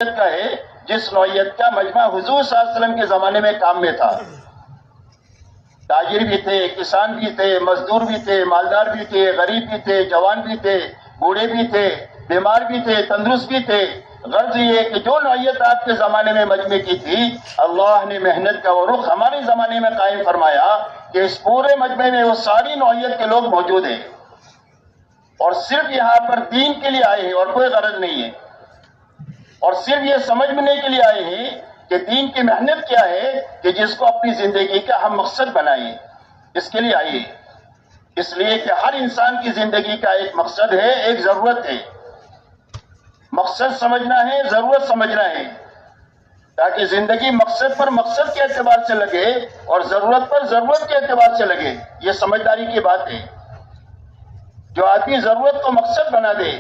کا ہے جس نوعیت کا مجمع حضور صلی اللہ علیہ وسلم کے زمانے میں کام میں تھا. تاجر بھی تھے، کسان بھی تھے، مزدور بھی تھے، مالدار بھی تھے، غریب بھی تھے، جوان بھی تھے، بوڑھے بھی تھے، بیمار بھی تھے، تندرست بھی تھے. غرض یہ کہ جو نوعیت آپ کے زمانے میں مجمع کی تھی، اللہ نے محنت کا وہ رخ ہمارے زمانے میں قائم فرمایا کہ اس پورے مجمع میں وہ ساری نوعیت کے لوگ موجود ہیں اور صرف یہاں پر دین کے لیے آئے ہیں اور کوئی غرض نہیں ہے، اور صرف یہ سمجھنے کے لیے آئے ہیں کہ دین کی محنت کیا ہے کہ جس کو اپنی زندگی کا ہم مقصد بنائیں. اس کے لیے آئیے، اس لیے کہ ہر انسان کی زندگی کا ایک مقصد ہے، ایک ضرورت ہے. مقصد سمجھنا ہے، ضرورت سمجھنا ہے، تاکہ زندگی مقصد پر مقصد کے اعتبار سے لگے اور ضرورت پر ضرورت کے اعتبار سے لگے. یہ سمجھداری کی بات ہے. جو آدمی ضرورت کو مقصد بنا دے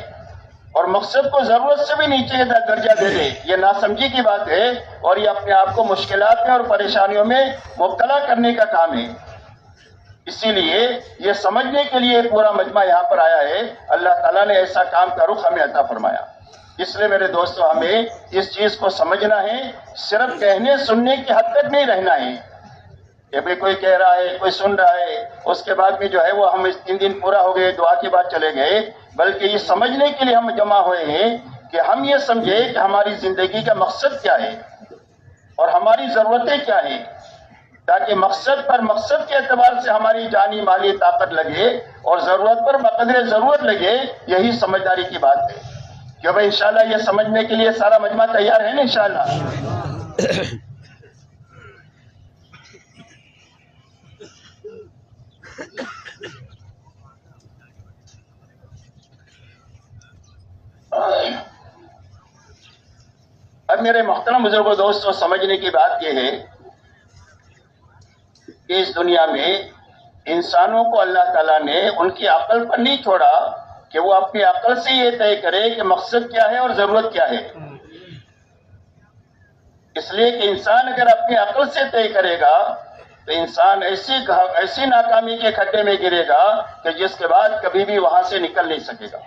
اور مقصد کو ضرورت سے بھی نیچے درجہ دے دے، یہ ناسمجھی کی بات ہے اور یہ اپنے آپ کو مشکلات میں اور پریشانیوں میں مبتلا کرنے کا کام ہے. اسی لیے یہ سمجھنے کے لیے پورا مجمع یہاں پر آیا ہے. اللہ تعالیٰ نے ایسا کام کا رخ ہمیں عطا فرمایا. اس لیے میرے دوستو ہمیں اس چیز کو سمجھنا ہے، صرف کہنے سننے کی حد تک نہیں رہنا ہے کہ بھئی کوئی کہہ رہا ہے، کوئی سن رہا ہے، اس کے بعد میں جو ہے وہ ہم 3 دن پورا ہو گئے، دعا کے بعد چلے گئے. بلکہ یہ سمجھنے کے لیے ہم جمع ہوئے ہیں کہ ہم یہ سمجھے کہ ہماری زندگی کا مقصد کیا ہے اور ہماری ضرورتیں کیا ہیں، تاکہ مقصد پر مقصد کے اعتبار سے ہماری جانی مالی طاقت لگے اور ضرورت پر بقدر ضرورت لگے. یہی سمجھداری کی بات ہے کہ بھائی انشاءاللہ یہ سمجھنے کے لیے سارا مجمع تیار ہے نا انشاءاللہ. اب میرے محترم بزرگوں دوستوں، سمجھنے کی بات یہ ہے کہ اس دنیا میں انسانوں کو اللہ تعالیٰ نے ان کی عقل پر نہیں چھوڑا کہ وہ اپنی عقل سے یہ طے کرے کہ مقصد کیا ہے اور ضرورت کیا ہے. اس لیے کہ انسان اگر اپنی عقل سے طے کرے گا تو انسان ایسی ناکامی کے کھڈے میں گرے گا کہ جس کے بعد کبھی بھی وہاں سے نکل نہیں سکے گا.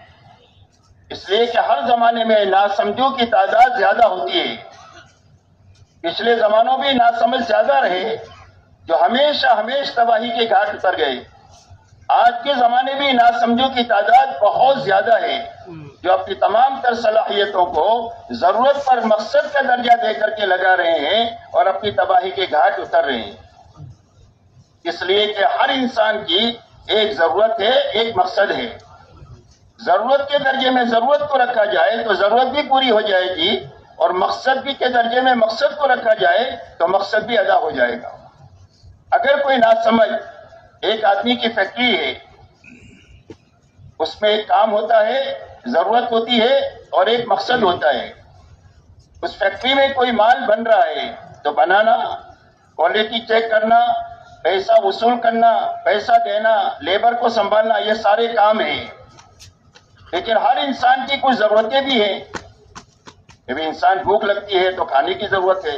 اس لیے کہ ہر زمانے میں ناسمجھوں کی تعداد زیادہ ہوتی ہے. پچھلے زمانوں میں ناسمجھ زیادہ رہے جو ہمیشہ تباہی کے گھاٹ اتر گئے. آج کے زمانے میں ناسمجھوں کی تعداد بہت زیادہ ہے جو اپنی تمام تر صلاحیتوں کو ضرورت پر مقصد کا درجہ دے کر کے لگا رہے ہیں اور اپنی تباہی کے گھاٹ اتر رہے ہیں. اس لیے کہ ہر انسان کی ایک ضرورت ہے، ایک مقصد ہے. ضرورت کے درجے میں ضرورت کو رکھا جائے تو ضرورت بھی پوری ہو جائے گی اور مقصد بھی کے درجے میں مقصد کو رکھا جائے تو مقصد بھی ادا ہو جائے گا. اگر کوئی ناسمجھ، ایک آدمی کی فیکٹری ہے، اس میں ایک کام ہوتا ہے، ضرورت ہوتی ہے اور ایک مقصد ہوتا ہے. اس فیکٹری میں کوئی مال بن رہا ہے تو بنانا، کوالٹی چیک کرنا، پیسہ وصول کرنا، پیسہ دینا، لیبر کو سنبھالنا، یہ سارے کام ہیں. لیکن ہر انسان کی کچھ ضرورتیں بھی ہیں. جب انسان بھوک لگتی ہے تو کھانے کی ضرورت ہے،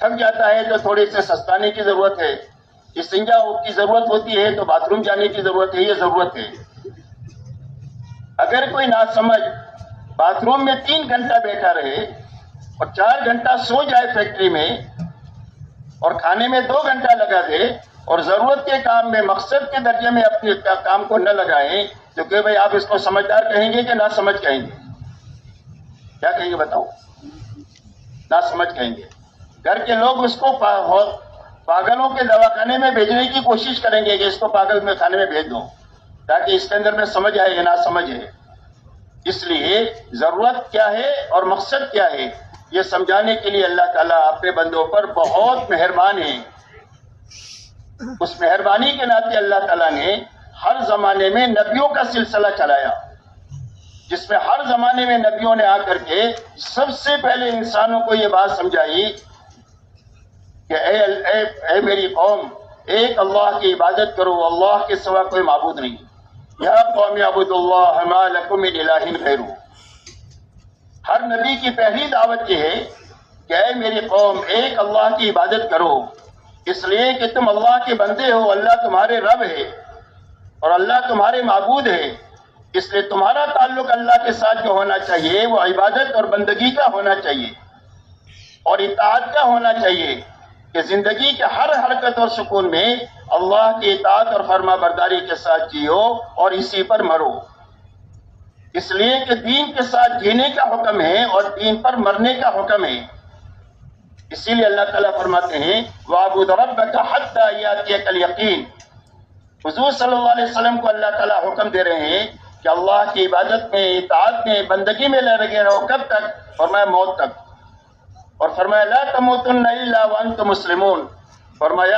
تھک جاتا ہے تو تھوڑے سے سستانے کی ضرورت ہے، استنجا کی ضرورت ہوتی ہے تو باتھ روم جانے کی ضرورت ہے. یہ ضرورت ہے. اگر کوئی ناسمجھ باتھ روم میں 3 گھنٹہ بیٹھا رہے اور 4 گھنٹہ سو جائے فیکٹری میں اور کھانے میں 2 گھنٹہ لگا دے اور ضرورت کے کام میں مقصد کے درجے میں اپنے کام کو نہ لگائیں تو کہ بھئی آپ اس کو سمجھدار کہیں گے کہ نہ سمجھ کہیں گے؟ کیا کہیں گے بتاؤ؟ نہ سمجھ کہیں گے. گھر کے لوگ اس کو پاگلوں کے دواخانے میں بھیجنے کی کوشش کریں گے کہ اس کو پاگل میں خانے میں بھیج دو تاکہ اس کے اندر میں سمجھ آئے یا نہ سمجھ ہے. اس لیے ضرورت کیا ہے اور مقصد کیا ہے یہ سمجھانے کے لیے اللہ تعالیٰ اپنے بندوں پر بہت مہربان ہے. اس مہربانی کے ناطے اللہ تعالیٰ نے ہر زمانے میں نبیوں کا سلسلہ چلایا جس میں ہر زمانے میں نبیوں نے آ کر کے سب سے پہلے انسانوں کو یہ بات سمجھائی کہ اے میری قوم، ایک اللہ کی عبادت کرو، اللہ کے سوا کوئی معبود نہیں. یا قوم اعبدوا اللہ ما لکم من الہ غیرہ. ہر نبی کی پہلی دعوت یہ ہے کہ اے میری قوم، ایک اللہ کی عبادت کرو، اس لیے کہ تم اللہ کے بندے ہو، اللہ تمہارے رب ہے اور اللہ تمہارے معبود ہے. اس لیے تمہارا تعلق اللہ کے ساتھ جو ہونا چاہیے وہ عبادت اور بندگی کا ہونا چاہیے اور اطاعت کا ہونا چاہیے کہ زندگی کے ہر حرکت اور سکون میں اللہ کی اطاعت اور فرما برداری کے ساتھ جیو اور اسی پر مرو. اس لیے کہ دین کے ساتھ جینے کا حکم ہے اور دین پر مرنے کا حکم ہے. اسی لیے اللہ تعالیٰ فرماتے ہیں وَاعْبُدْ رَبَّكَ حَتَّىٰ يَأْتِيَكَ الْيَقِينُ. حضور صلی اللہ علیہ وسلم کو اللہ تعالیٰ حکم دے رہے ہیں کہ اللہ کی عبادت میں، اطاعت میں، بندگی میں لگے رہو. کب تک؟ فرمایا موت تک. اور فرمایا لا تموتن الا وانتم مسلمون. فرمایا